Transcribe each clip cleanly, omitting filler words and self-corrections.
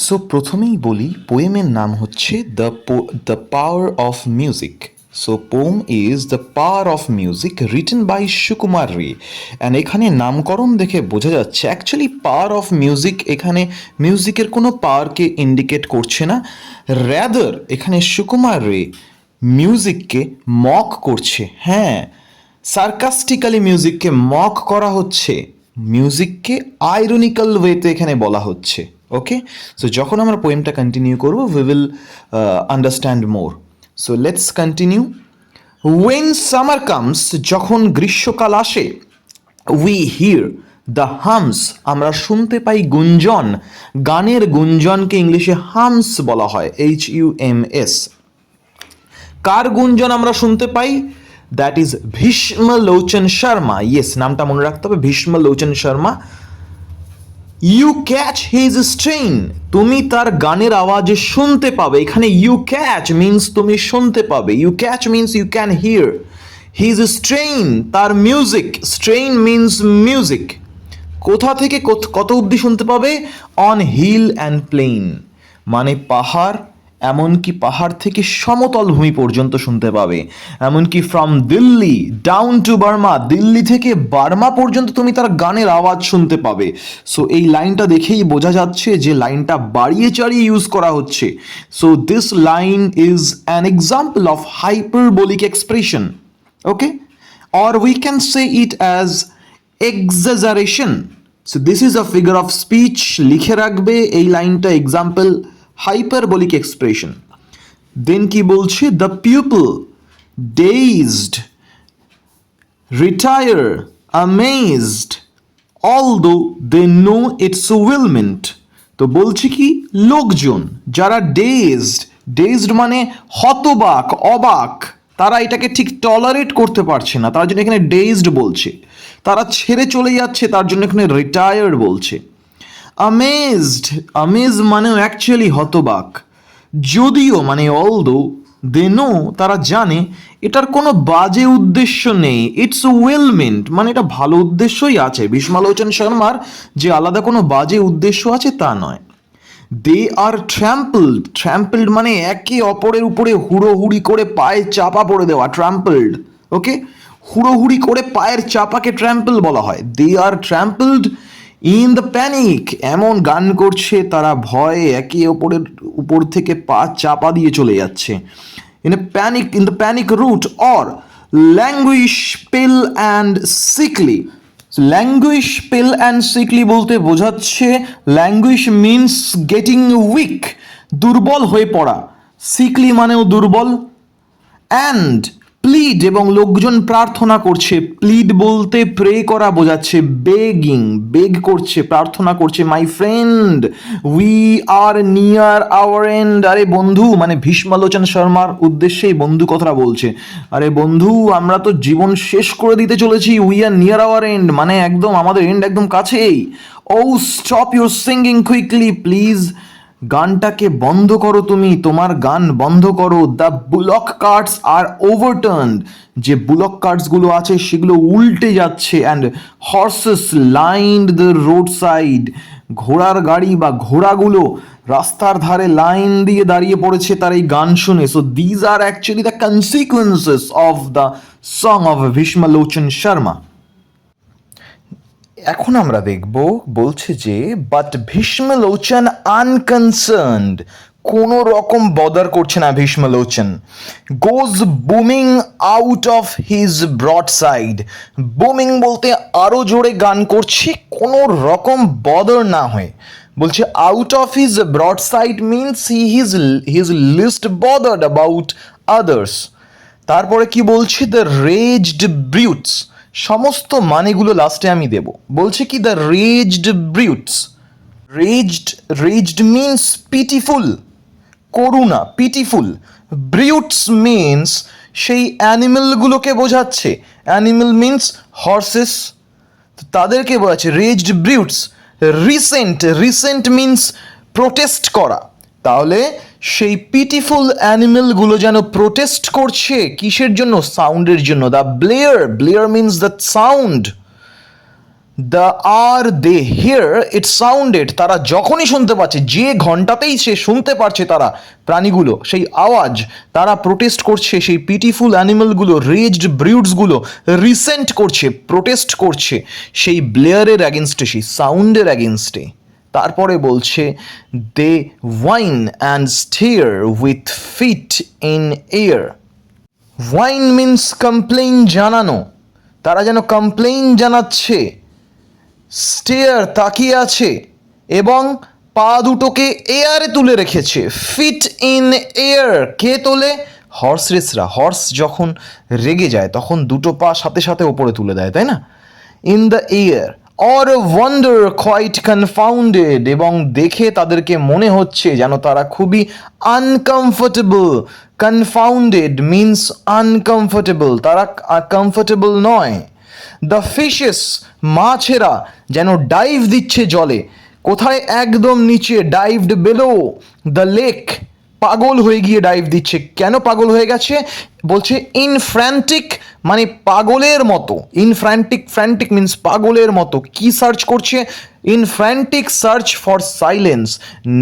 So প্রথমেই বলি পোয়েমের নাম হচ্ছে the power of music. So poem is the power of music written by Sukumar Ray. And এখানে নামকরণ দেখে বোঝা যাচ্ছে অ্যাকচুয়ালি পাওয়ার অফ মিউজিক এখানে মিউজিকের কোনো পাওয়ারকে ইন্ডিকেট করছে না, র্যাদার এখানে সুকুমার রে মিউজিককে মক করছে। হ্যাঁ, সার্কাস্টিক্যালি মিউজিককে মক করা হচ্ছে, মিউজিককে আইরনিক্যাল ওয়েতে এখানে বলা হচ্ছে। ওকে, সো যখন আমরা পোয়েমটা কন্টিনিউ করবো we will understand more. So let's continue. When summer comes, যখন গ্রীষ্মকাল আসে, উই হিয়ার দ্য হামস, আমরা শুনতে পাই গুঞ্জন। গানের গুঞ্জনকে ইংলিশে হামস বলা হয়, HUMS। কার গুঞ্জন আমরা শুনতে পাই? That is Bhishmalochan Sharma. Yes, নামটা মনে রাখতে হবে, Bhishmalochan Sharma. You catch his strain, তুমি তার গানের আওয়াজে শুনতে পাবে। এখানে ইউ ক্যাচ মিন্স তুমি শুনতে পাবে, you catch means you can hear his strain, তার মিউজিক। Strain means music. কোথা থেকে কত অবধি শুনতে পাবে? অন হিল অ্যান্ড প্লেইন, মানে পাহাড়, এমনকি পাহাড় থেকে সমতল ভূমি পর্যন্ত শুনতে পাবে। এমনকি from Delhi down to Burma, Delhi থেকে বার্মা পর্যন্ত তুমি তার গানের আওয়াজ শুনতে পাবে। সো এই লাইনটা দেখেই বোঝা যাচ্ছে যে লাইনটা বাড়িয়ে চাড়িয়ে ইউজ করা হচ্ছে। So this line is an example of hyperbolic expression. Okay, or we can say it as exaggeration. So this is a figure of speech, লিখে রাখবে এই লাইনটা, এক্সাম্পল হাইপারবোলিক এক্সপ্রেশন। দেন কি বলছে? The people dazed retire amazed although they know it's ill meant. তো বলছে কি, লোকজন যারা ডেজড মানে হতবাক, অবাক, তারা এটাকে ঠিক টলারেট করতে পারছে না, তার জন্য এখানে ডেজড বলছে। তারা ছেড়ে চলে যাচ্ছে, তার জন্য এখানে রিটায়ার্ড বলছে। আমেজ মানেও অ্যাকচুয়ালি হতবাক। যদিও মানে অলদো দে নো, তারা জানে এটার কোনো বাজে উদ্দেশ্য নেই। ইটস ওয়েল মেন্ট মানে এটা ভালো উদ্দেশ্যই আছে। ভীষ্মলোচন শর্মার যে আলাদা কোনো বাজে উদ্দেশ্য আছে তা নয়। দে আর ট্র্যাম্পলড মানে একে অপরের উপরে হুড়োহুড়ি করে পায়ে চাপা পড়ে দেওয়া, ট্র্যাম্পলড। ওকে, হুড়োহুড়ি করে পায়ের চাপাকে ট্র্যাম্পল বলা হয়। দে আর ট্র্যাম্পলড ইন দ্য প্যানিক, এমন গান করছে তারা ভয়ে একে অপরের উপর থেকে পা চাপা দিয়ে চলে যাচ্ছে। In the panic rout or languish pale and sickly. ল্যাঙ্গুইশ pale and sickly বলতে বোঝাচ্ছে, ল্যাঙ্গুইশ মিনস গেটিং উইক, দুর্বল হয়ে পড়া, সিকলি মানেও দুর্বল। অ্যান্ড প্লিড, এবং লোকজন প্রার্থনা করছে। প্লিড বলতে প্রে করা বোঝাচ্ছে, বেগ করছে, প্রার্থনা করছে। My friend we are near our end, আরে বন্ধু, মানে ভীষ্মলোচন শর্মার উদ্দেশ্যেই বন্ধু কথাটা বলছে। আরে বন্ধু, আমরা তো জীবন শেষ করে দিতে চলেছি। We are near our end মানে একদম আমাদের এন্ড একদম কাছেই। O stop your singing quickly, please গানটাকে বন্ধ করো, তুমি তোমার গান বন্ধ করো। The bullock carts are overturned, যে বুলক কার্টসগুলো আছে সেগুলো উল্টে যাচ্ছে। And horses lined the road side, ঘোড়ার গাড়ি বা ঘোড়াগুলো রাস্তার ধারে লাইন দিয়ে দাঁড়িয়ে পড়েছে তার এই গান শুনে। So these are actually the consequences of the song of Bhishmalochan Sharma. এখন আমরা দেখব, বলছে যে বাট ভীষ্মলোচন আনকনসার্নড, কোনো রকম বদার করছে না Bhishmalochan. Goes booming out of his broad side, booming বলতে আরো জোরে গান করছে, কোনো রকম বদার না হয়ে। বলছে out of his broad side means his least bothered about others. তারপরে কি বলছে? দ্য রেজড ব্রিউটস, সমস্ত মানেগুলো লাস্টে আমি দেব। বলছে কি the raised brutes, raised means pitiful, করুণা, পিটিফুল। ব্রিউটস মিনস সেই অ্যানিমেলগুলোকে বোঝাচ্ছে। অ্যানিমেল মিনস হর্সেস, তাদেরকে বোঝাচ্ছে raised brutes. Resent means protest করা। তাহলে সেই পিটিফুল অ্যানিমেলগুলো যেন প্রোটেস্ট করছে, কিসের জন্য? সাউন্ডের জন্য। The blare means the sound. The আর দে হিয়ার ইট সাউন্ডেড, তারা যখনই শুনতে পাচ্ছে, যে ঘন্টাতেই সে শুনতে পারছে তারা প্রাণীগুলো সেই আওয়াজ, তারা প্রোটেস্ট করছে, সেই পিটিফুল অ্যানিমালগুলো, রেজড ব্রিউডসগুলো রিসেন্ট করছে, প্রোটেস্ট করছে সেই ব্লেয়ারের অ্যাগেনস্টে, সেই সাউন্ডের অ্যাগেনস্টে। তারপরে বলছে they whine and stir with feet in air. Whine means complain, জানানো, তারা যেন কমপ্লেইন জানাচ্ছে, স্টেয়ার তাকিয়ে আছে, এবং পা দুটোকে এয়ারে তুলে রেখেছে। ফিট ইন এয়ার কে তোলে? হর্স রেসরা। হর্স যখন রেগে যায় তখন দুটো পা সাথে সাথে ওপরে তুলে দেয়, তাই না? In the air or wonder quite confounded, এবং দেখে তাদেরকে মনে হচ্ছে যেন তারা খুবই আনকমফোর্টেবল। কনফাউন্ডেড মিন্স আনকমফোর্টেবল, তারা কমফোর্টেবল নয়। দ্য ফিশেস, মাছেরা যেন ডাইভ দিচ্ছে জলে। কোথায়? একদম নিচে, ডাইভড বেলো দ্য লেক, পাগল হয়ে গিয়ে ডাইভ দিচ্ছে। কেন পাগল হয়ে গেছে? বলছে ইন ফ্র্যান্টিক, মানে পাগলের মতো। ইন ফ্র্যান্টিক, ফ্র্যান্টিক মিন্স পাগলের মতো। কি সার্চ করছে? ইন ফ্র্যান্টিক সার্চ ফর সাইলেন্স,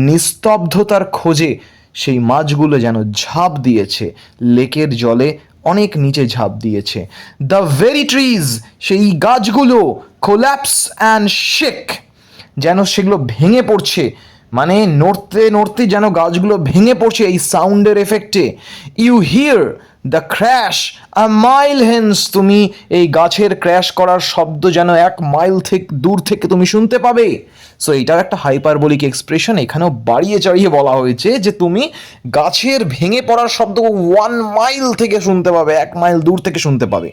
নিস্তব্ধতার খোঁজে সেই মাছগুলো যেন ঝাঁপ দিয়েছে লেকের জলে, অনেক নিচে ঝাঁপ দিয়েছে। দ্য ভেরি ট্রিজ, সেই গাছগুলো, কোল্যাপস অ্যান্ড শেক, যেন সেগুলো ভেঙে পড়ছে, মানে নড়তে নড়তে যেন গাছগুলো ভেঙে পড়ছে এই সাউন্ডের এফেক্টে। You hear the crash a mile hence, তুমি এই গাছের ক্র্যাশ করার শব্দ যেন 1 মাইল থেকে দূর থেকে তুমি শুনতে পাবে। সো এইটার একটা হাইপারবোলিক এক্সপ্রেশন, এখানেও বাড়িয়ে চাড়িয়ে বলা হয়েছে যে তুমি গাছের ভেঙে পড়ার শব্দ 1 মাইল থেকে শুনতে পাবে, 1 মাইল দূর থেকে শুনতে পাবে।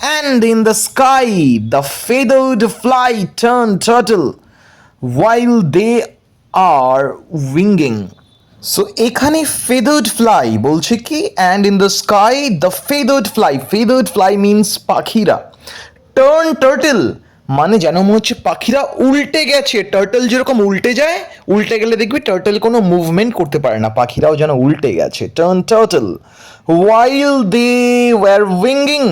And in the sky the feathered fly turn turtle while they are winging. So এখানে ফেদার্ড ফ্লাই বলছে কি, and in the sky the feathered fly, feathered fly means পাখিরা। টার্ন টার্টল মানে যেন মনে হচ্ছে পাখিরা উল্টে গেছে। টার্টল যেরকম উল্টে যায়, উল্টে গেলে দেখবি টার্টল কোনো মুভমেন্ট করতে পারে না, পাখিরাও যেন উল্টে গেছে। Turn turtle while they were winging,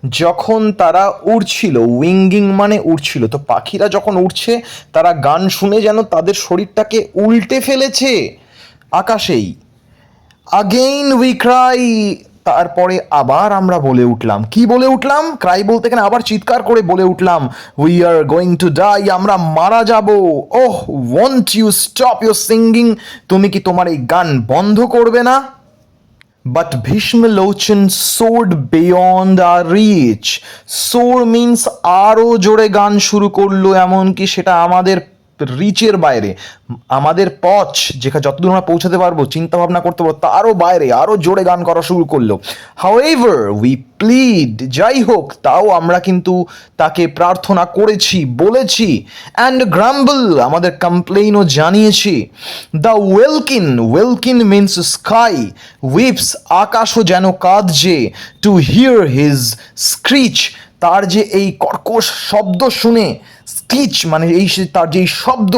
যখন তারা উড়ছিল। উইঙ্গিং মানে উড়ছিল, তো পাখিরা যখন উড়ছে তারা গান শুনে যেন তাদের শরীরটাকে উল্টে ফেলেছে আকাশেই। আগেইন উই ক্রাই, তারপরে আবার আমরা বলে উঠলাম। কি বলে উঠলাম? ক্রাই বলতে এখানে আবার চিৎকার করে বলে উঠলাম, we are going to die, আমরা মারা যাব। Oh won't you stop your singing, তুমি কি তোমার এই গান বন্ধ করবে না? But Bhishmalochen soared beyond our reach. Soar means আরও জোরে গান শুরু করলো, এমনকি সেটা আমাদের রিচের বাইরে, আমাদের পথ যেখানে যতদূর আমরা পৌঁছাতে পারবো, চিন্তা ভাবনা করতে পারবো, তারও বাইরে আরও জোরে গান করা শুরু করলো। However we plead, যাই হোক তাও আমরা কিন্তু তাকে প্রার্থনা করেছি, বলেছি। অ্যান্ড গ্রাম্বল, আমাদের কমপ্লেইনও জানিয়েছি। দ্য ওয়েলকিন, ওয়েলকিন মিন্স স্কাই, উইপস আকাশও যেন কাঁদছে। টু হিয়ার হিজ স্ক্রিচ, তার যে এই কর্কশ শব্দ শুনে, স্ক্রিচ মানে এই তার যে শব্দ,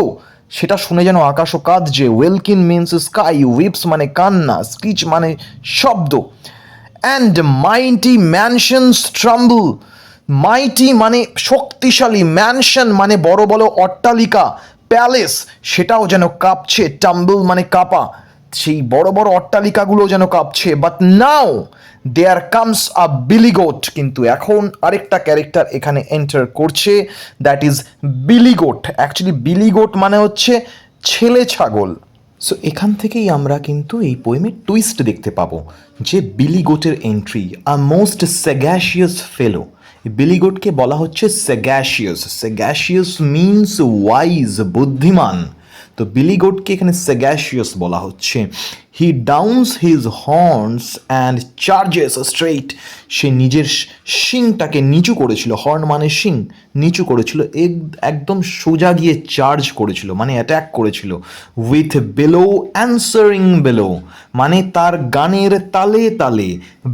সেটা শুনে যেন আকাশও কাঁদছে। ওয়েলকিন মিন্স স্কাই, উইপস মানে কান্না, স্ক্রিচ মানে শব্দ। অ্যান্ড মাইটি ম্যানশনস ট্রাম্বল, মাইটি মানে শক্তিশালী, ম্যানশন মানে বড় বড় অট্টালিকা, প্যালেস সেটাও যেন কাঁপছে। টাম্বল মানে কাঁপা, সেই বড় বড় অট্টালিকাগুলো যেন কাঁপছে। বাট নাও দেয়ার কামস আ বিলিগোট, কিন্তু এখন আরেকটা ক্যারেক্টার এখানে এন্টার করছে, দ্যাট ইজ বিলিগোট। অ্যাকচুয়ালি বিলিগোট মানে হচ্ছে ছেলে ছাগল। সো এখান থেকেই আমরা কিন্তু এই পোয়েমের টুইস্ট দেখতে পাবো যে বিলিগোটের এন্ট্রি, আ মোস্ট স্যাগাশিয়াস ফেলো। বিলিগোটকে বলা হচ্ছে স্যাগাশিয়াস। স্যাগাশিয়াস মিন্স ওয়াইজ, বুদ্ধিমান। তো বিলিগোটকে এখানে স্যাগাশিয়াস বলা হচ্ছে। He downs his horns and charges straight, সে নিজের শিংটাকে নিচু করেছিল, হর্ন মানে শিং, নিচু করেছিল, একদম সোজা গিয়ে চার্জ করেছিল মানে অ্যাট্যাক করেছিল। উইথ বেলো অ্যান্সারিং বেলো, মানে তার গানের তালে তালে।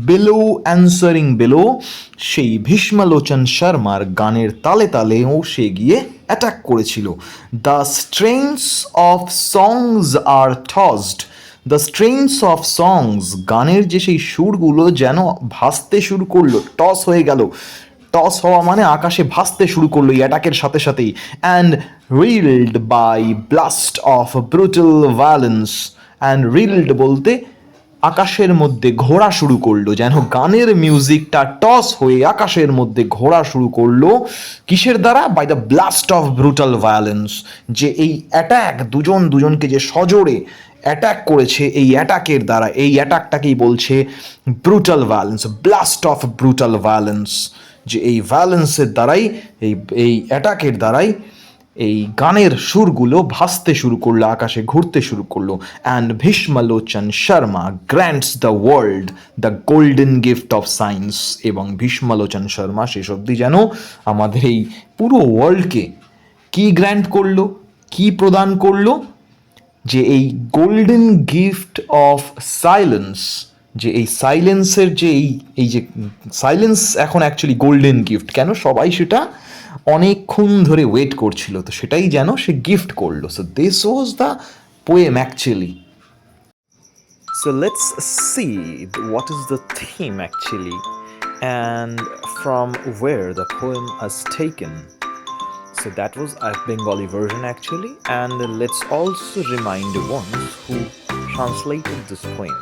বেলো অ্যান্সারিং বেলো, সেই ভীষ্মলোচন শর্মার গানের তালে তালেও সে গিয়ে অ্যাটাক করেছিল। The strength of songs are tossed, the strength of songs, গানের যে সেই সুরগুলো যেন ভাসতে শুরু করলো, টস হয়ে গেল। টস হওয়া মানে আকাশে ভাসতে শুরু করলো এই অ্যাটাকের সাথে সাথেই, and reeled by blast of brutal violence. And reeled বলতে আকাশের মধ্যে ঘোরা শুরু করলো, যেন গানের মিউজিকটা টস হয়ে আকাশের মধ্যে ঘোরা শুরু করলো। কিসের দ্বারা? By the blast of brutal violence. যে এই অ্যাটাক, দুজনকে যে সজোরে অ্যাটাক করেছে, এই অ্যাটাকের দ্বারা, এই অ্যাটাকটাকেই বলছে brutal violence, blast of brutal violence. যে এই ভায়োলেন্সের দ্বারাই, এই এই অ্যাটাকের দ্বারাই এই গানের সুরগুলো ভাসতে শুরু করলো, আকাশে ঘুরতে শুরু করলো। And Bhishmalochan Sharma grants the world the golden gift of science. এবং ভীষ্মলোচন শর্মা শেষ অবধি যেন আমাদের এই পুরো ওয়ার্ল্ডকে কি গ্র্যান্ট করলো, কি প্রদান করলো? যে এই গোল্ডেন গিফট অফ সাইলেন্স। যে এই সাইলেন্সের যে এই যে সাইলেন্স এখন অ্যাকচুয়ালি গোল্ডেন গিফট। কেন? সবাই সেটা অনেকক্ষণ ধরে ওয়েট করছিল, তো সেটাই যেন সে গিফট করলো। So this was the poem actually. So let's see what is the theme actually and from where the poem is taken. So that was a Bengali version actually, and let's also remind the ones who translated this poem.